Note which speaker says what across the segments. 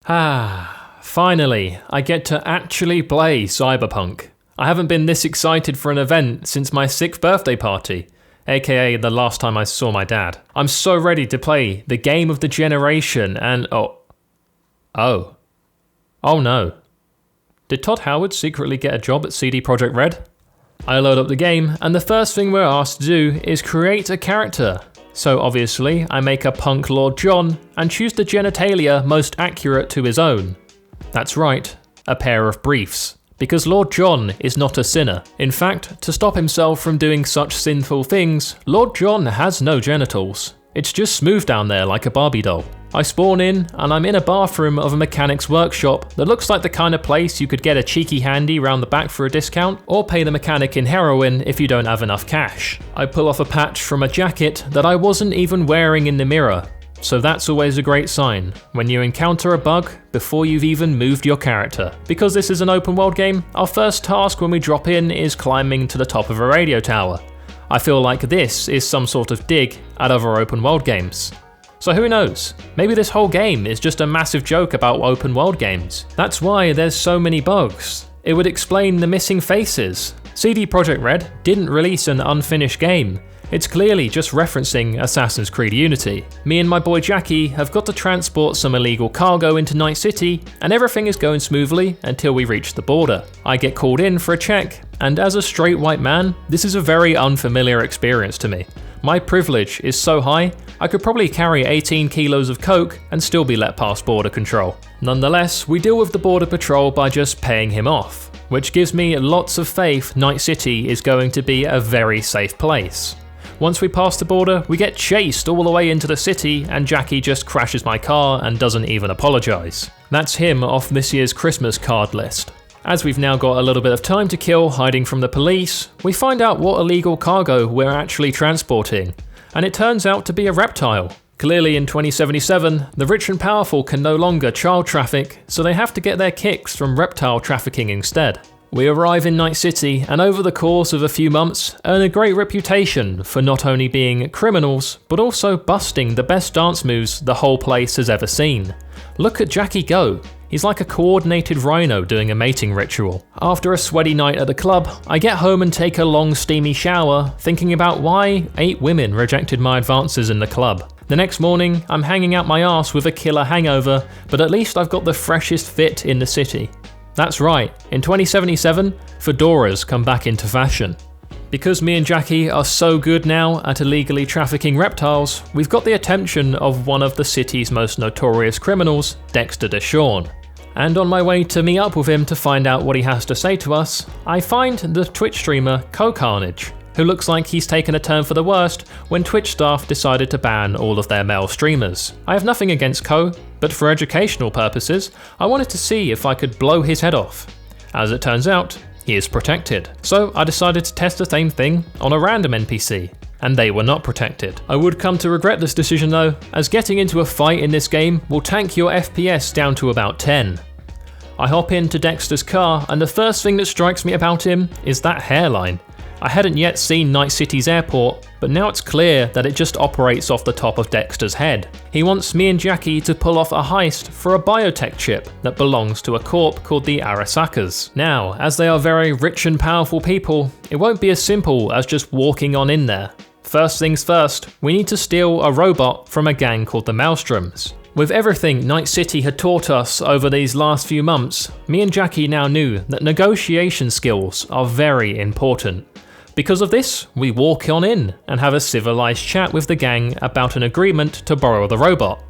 Speaker 1: Finally, I get to actually play Cyberpunk. I haven't been this excited for an event since my 6th birthday party, aka the last time I saw my dad. I'm so ready to play the game of the generation and oh no. Did Todd Howard secretly get a job at CD Projekt Red? I load up the game and the first thing we're asked to do is create a character. So obviously I make a punk Lord John and choose the genitalia most accurate to his own. That's right, a pair of briefs. Because Lord John is not a sinner. In fact, to stop himself from doing such sinful things, Lord John has no genitals. It's just smooth down there like a Barbie doll. I spawn in, and I'm in a bathroom of a mechanic's workshop that looks like the kind of place you could get a cheeky handy round the back for a discount, or pay the mechanic in heroin if you don't have enough cash. I pull off a patch from a jacket that I wasn't even wearing in the mirror. So that's always a great sign, when you encounter a bug before you've even moved your character. Because this is an open world game, our first task when we drop in is climbing to the top of a radio tower. I feel like this is some sort of dig at other open world games. So who knows, maybe this whole game is just a massive joke about open world games. That's why there's so many bugs. It would explain the missing faces. CD Projekt Red didn't release an unfinished game. It's clearly just referencing Assassin's Creed Unity. Me and my boy Jackie have got to transport some illegal cargo into Night City, and everything is going smoothly until we reach the border. I get called in for a check, and as a straight white man, this is a very unfamiliar experience to me. My privilege is so high, I could probably carry 18 kilos of coke and still be let past border control. Nonetheless, we deal with the border patrol by just paying him off, which gives me lots of faith Night City is going to be a very safe place. Once we pass the border, we get chased all the way into the city and Jackie just crashes my car and doesn't even apologise. That's him off this year's Christmas card list. As we've now got a little bit of time to kill hiding from the police, we find out what illegal cargo we're actually transporting, and it turns out to be a reptile. Clearly in 2077, the rich and powerful can no longer child traffic, so they have to get their kicks from reptile trafficking instead. We arrive in Night City and over the course of a few months earn a great reputation for not only being criminals, but also busting the best dance moves the whole place has ever seen. Look at Jackie go. He's like a coordinated rhino doing a mating ritual. After a sweaty night at the club, I get home and take a long steamy shower, thinking about why 8 women rejected my advances in the club. The next morning, I'm hanging out my arse with a killer hangover, but at least I've got the freshest fit in the city. That's right, in 2077, fedoras come back into fashion. Because me and Jackie are so good now at illegally trafficking reptiles, we've got the attention of one of the city's most notorious criminals, Dexter Deshawn. And on my way to meet up with him to find out what he has to say to us, I find the Twitch streamer CoCarnage, who looks like he's taken a turn for the worst when Twitch staff decided to ban all of their male streamers. I have nothing against Co, but for educational purposes, I wanted to see if I could blow his head off. As it turns out, he is protected. So I decided to test the same thing on a random NPC, and they were not protected. I would come to regret this decision though, as getting into a fight in this game will tank your FPS down to about 10. I hop into Dexter's car, and the first thing that strikes me about him is that hairline. I hadn't yet seen Night City's airport, but now it's clear that it just operates off the top of Dexter's head. He wants me and Jackie to pull off a heist for a biotech chip that belongs to a corp called the Arasakas. Now, as they are very rich and powerful people, it won't be as simple as just walking on in there. First things first, we need to steal a robot from a gang called the Maelstroms. With everything Night City had taught us over these last few months, me and Jackie now knew that negotiation skills are very important. Because of this, we walk on in and have a civilized chat with the gang about an agreement to borrow the robot.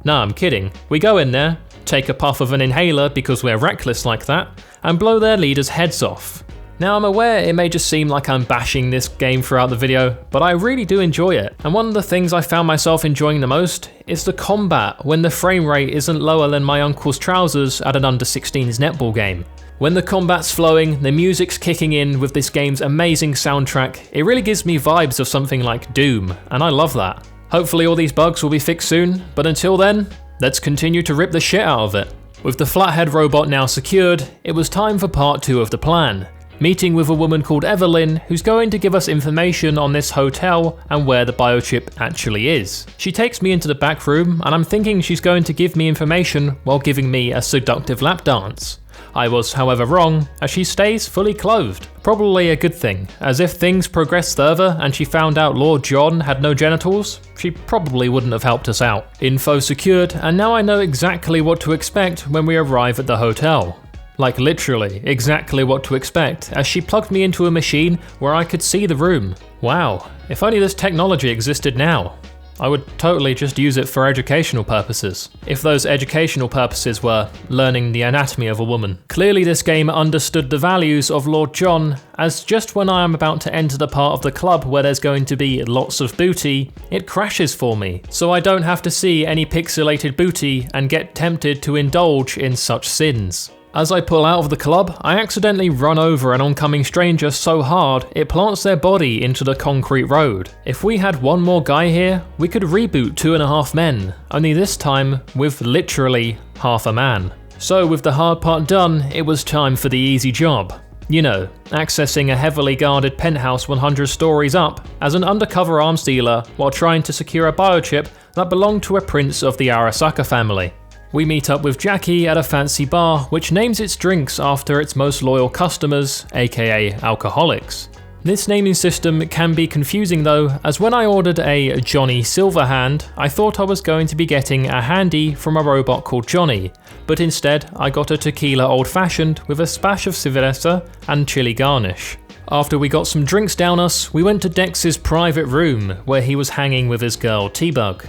Speaker 1: Nah, I'm kidding. We go in there, take a puff of an inhaler because we're reckless like that, and blow their leaders' heads off. Now I'm aware it may just seem like I'm bashing this game throughout the video, but I really do enjoy it. And one of the things I found myself enjoying the most is the combat when the frame rate isn't lower than my uncle's trousers at an under-16s netball game. When the combat's flowing, the music's kicking in with this game's amazing soundtrack, it really gives me vibes of something like Doom, and I love that. Hopefully all these bugs will be fixed soon, but until then, let's continue to rip the shit out of it. With the flathead robot now secured, it was time for part 2 of the plan. meeting with a woman called Evelyn who's going to give us information on this hotel and where the biochip actually is. She takes me into the back room and I'm thinking she's going to give me information while giving me a seductive lap dance. I was, however, wrong, as she stays fully clothed. Probably a good thing, as if things progressed further and she found out Lord John had no genitals, she probably wouldn't have helped us out. Info secured, and now I know exactly what to expect when we arrive at the hotel. Like literally, exactly what to expect, as she plugged me into a machine where I could see the room. Wow, if only this technology existed now. I would totally just use it for educational purposes. If those educational purposes were learning the anatomy of a woman. Clearly this game understood the values of Lord John, as just when I am about to enter the part of the club where there's going to be lots of booty, it crashes for me, so I don't have to see any pixelated booty and get tempted to indulge in such sins. As I pull out of the club, I accidentally run over an oncoming stranger so hard it plants their body into the concrete road. If we had one more guy here, we could reboot 2.5 Men, only this time with literally half a man. So with the hard part done, it was time for the easy job. You know, accessing a heavily guarded penthouse 100 stories up as an undercover arms dealer while trying to secure a biochip that belonged to a prince of the Arasaka family. We meet up with Jackie at a fancy bar which names its drinks after its most loyal customers, aka alcoholics. This naming system can be confusing though, as when I ordered a Johnny Silverhand, I thought I was going to be getting a handy from a robot called Johnny, but instead I got a tequila old fashioned with a splash of cerveza and chili garnish. After we got some drinks down us, we went to Dex's private room where he was hanging with his girl T-Bug.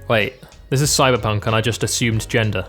Speaker 1: Wait. This is Cyberpunk and I just assumed gender.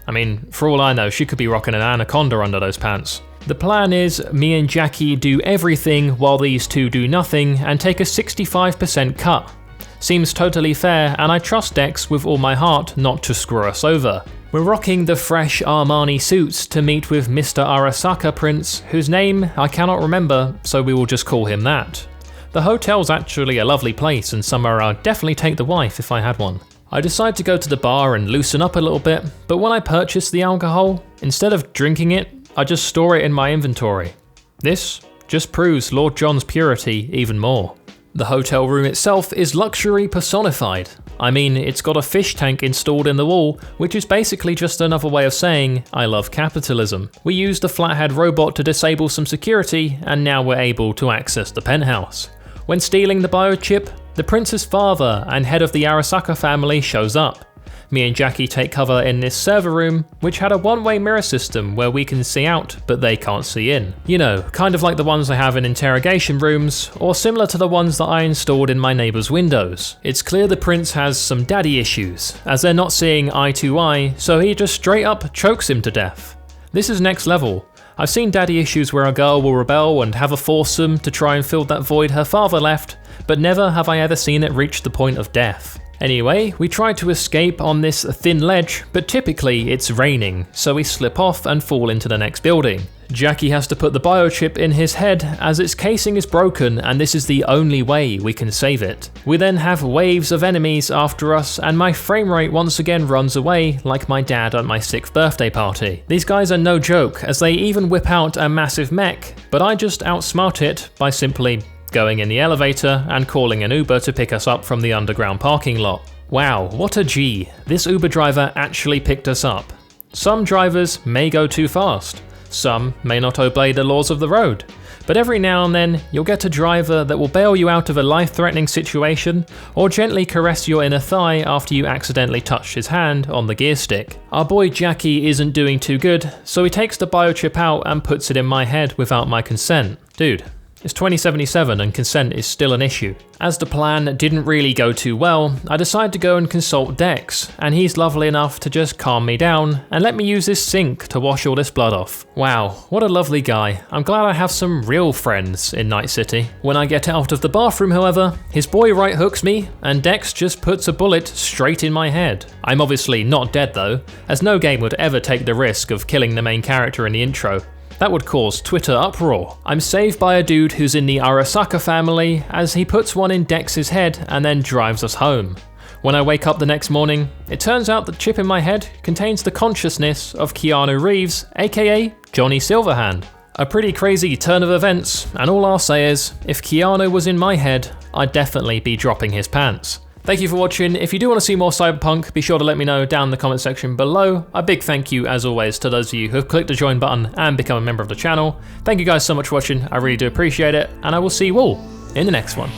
Speaker 1: I mean, for all I know, she could be rocking an anaconda under those pants. The plan is, me and Jackie do everything while these two do nothing and take a 65% cut. Seems totally fair, and I trust Dex with all my heart not to screw us over. We're rocking the fresh Armani suits to meet with Mr. Arasaka Prince, whose name I cannot remember, so we will just call him that. The hotel's actually a lovely place and somewhere I'd definitely take the wife if I had one. I decide to go to the bar and loosen up a little bit, but when I purchase the alcohol, instead of drinking it, I just store it in my inventory. This just proves Lord John's purity even more. The hotel room itself is luxury personified. I mean, it's got a fish tank installed in the wall, which is basically just another way of saying, I love capitalism. We used a flathead robot to disable some security, and now we're able to access the penthouse. When stealing the biochip, the prince's father and head of the Arasaka family shows up. Me and Jackie take cover in this server room, which had a one-way mirror system where we can see out, but they can't see in. You know, kind of like the ones I have in interrogation rooms, or similar to the ones that I installed in my neighbour's windows. It's clear the prince has some daddy issues, as they're not seeing eye to eye, so he just straight up chokes him to death. This is next level. I've seen daddy issues where a girl will rebel and have a foursome to try and fill that void her father left, but never have I ever seen it reach the point of death. Anyway, we try to escape on this thin ledge, but typically it's raining, so we slip off and fall into the next building. Jackie has to put the biochip in his head as its casing is broken and this is the only way we can save it. We then have waves of enemies after us and my frame rate once again runs away like my dad at my 6th birthday party. These guys are no joke as they even whip out a massive mech, but I just outsmart it by simply going in the elevator and calling an Uber to pick us up from the underground parking lot. Wow, what a G. This Uber driver actually picked us up. Some drivers may go too fast. Some may not obey the laws of the road, but every now and then you'll get a driver that will bail you out of a life-threatening situation or gently caress your inner thigh after you accidentally touch his hand on the gear stick. Our boy Jackie isn't doing too good, so he takes the biochip out and puts it in my head without my consent. Dude, it's 2077 and consent is still an issue. As the plan didn't really go too well, I decide to go and consult Dex, and he's lovely enough to just calm me down and let me use this sink to wash all this blood off. Wow, what a lovely guy. I'm glad I have some real friends in Night City. When I get out of the bathroom, however, his boy right hooks me, and Dex just puts a bullet straight in my head. I'm obviously not dead though, as no game would ever take the risk of killing the main character in the intro. That would cause Twitter uproar. I'm saved by a dude who's in the Arasaka family as he puts one in Dex's head and then drives us home. When I wake up the next morning, it turns out the chip in my head contains the consciousness of Keanu Reeves, aka Johnny Silverhand. A pretty crazy turn of events, and all I'll say is, if Keanu was in my head, I'd definitely be dropping his pants. Thank you for watching. If you do want to see more Cyberpunk, be sure to let me know down in the comment section below. A big thank you, as always, to those of you who have clicked the join button and become a member of the channel. Thank you guys so much for watching, I really do appreciate it, and I will see you all in the next one.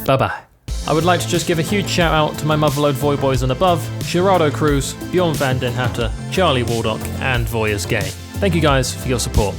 Speaker 1: Bye bye. I would like to just give a huge shout out to my motherload Voiy Boys and above, Gerardo Cruz, Björn van den Hatter, Charlie Waldock, and Voiy is Gay. Thank you guys for your support.